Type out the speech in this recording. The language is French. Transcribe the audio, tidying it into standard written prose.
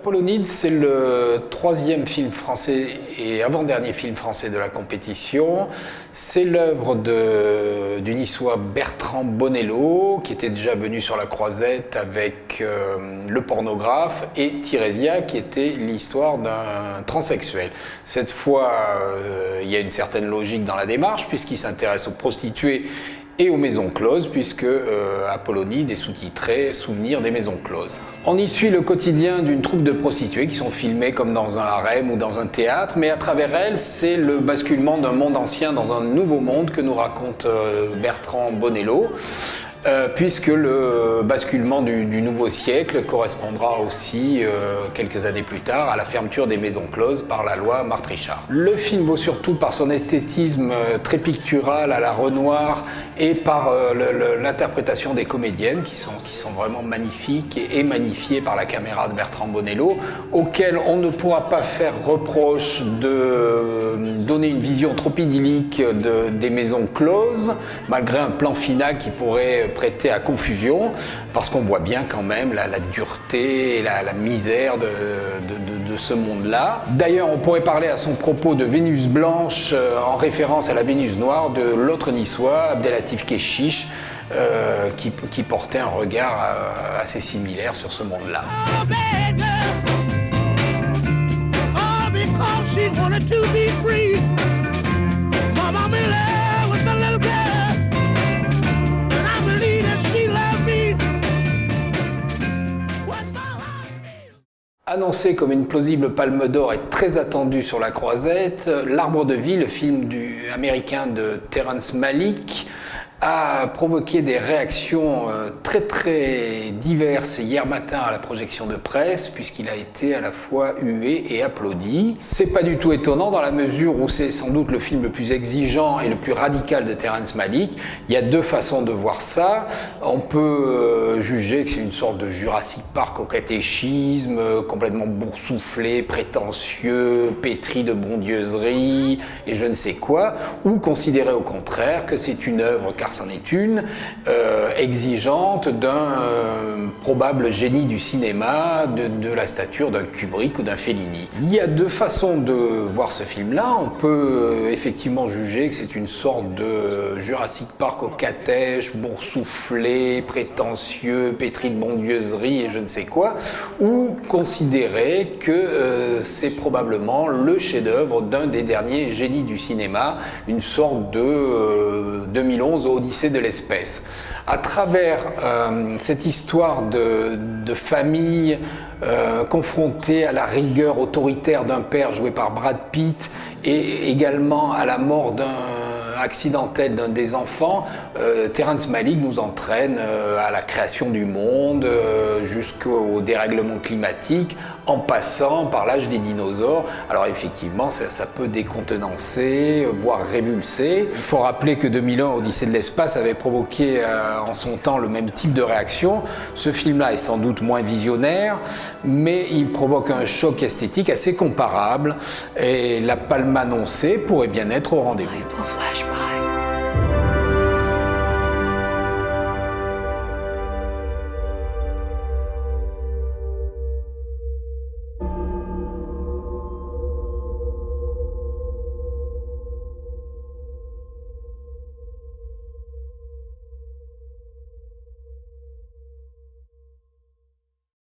Apollonide, c'est le troisième film français et avant-dernier film français de la compétition. C'est l'œuvre du niçois Bertrand Bonello, qui était déjà venu sur la Croisette avec Le Pornographe, et Tirésia, qui était l'histoire d'un transsexuel. Cette fois, il y a une certaine logique dans la démarche, puisqu'il s'intéresse aux prostituées et aux maisons closes, puisque Apollonide est sous-titré « Souvenirs des maisons closes ». On y suit le quotidien d'une troupe de prostituées qui sont filmées comme dans un harem ou dans un théâtre, mais à travers elles, c'est le basculement d'un monde ancien dans un nouveau monde que nous raconte Bertrand Bonello. Puisque le basculement du nouveau siècle correspondra aussi, quelques années plus tard, à la fermeture des maisons closes par la loi Marthe-Richard. Le film vaut surtout par son esthétisme très pictural à la Renoir et par l'interprétation des comédiennes qui sont vraiment magnifiques et magnifiées par la caméra de Bertrand Bonello, auquel on ne pourra pas faire reproche de donner une vision trop idyllique des maisons closes, malgré un plan final qui pourrait prêter à confusion, parce qu'on voit bien quand même la dureté et la misère de ce monde-là. D'ailleurs, on pourrait parler à son propos de Vénus blanche en référence à la Vénus noire de l'autre niçois, Abdelatif Kechiche, qui portait un regard assez similaire sur ce monde-là. Annoncé comme une plausible palme d'or et très attendu sur la Croisette, L'Arbre de Vie, le film américain de Terrence Malick, a provoqué des réactions très diverses hier matin à la projection de presse, puisqu'il a été à la fois hué et applaudi. C'est pas du tout étonnant dans la mesure où c'est sans doute le film le plus exigeant et le plus radical de Terrence Malick. Il y a deux façons de voir ça. On peut juger que c'est une sorte de Jurassic Park au catéchisme, complètement boursouflé, prétentieux, pétri de bondieuserie et je ne sais quoi, ou considérer au contraire que c'est une œuvre, car c'en est une, exigeante d'un probable génie du cinéma, de la stature d'un Kubrick ou d'un Fellini. Il y a deux façons de voir ce film-là. On peut effectivement juger que c'est une sorte de Jurassic Park au catèche, boursouflé, prétentieux, pétri de bondieuserie et je ne sais quoi, ou considérer que c'est probablement le chef-d'œuvre d'un des derniers génies du cinéma, une sorte de 2011 Odyssée de l'espace. À travers cette histoire de famille confrontée à la rigueur autoritaire d'un père joué par Brad Pitt et également à la mort accidentelle d'un des enfants, Terrence Malick nous entraîne à la création du monde, jusqu'au dérèglement climatique, en passant par l'âge des dinosaures. Alors effectivement, ça peut décontenancer, voire révulser. Il faut rappeler que 2001, Odyssée de l'espace, avait provoqué en son temps le même type de réaction. Ce film-là est sans doute moins visionnaire, mais il provoque un choc esthétique assez comparable, et la palme annoncée pourrait bien être au rendez-vous.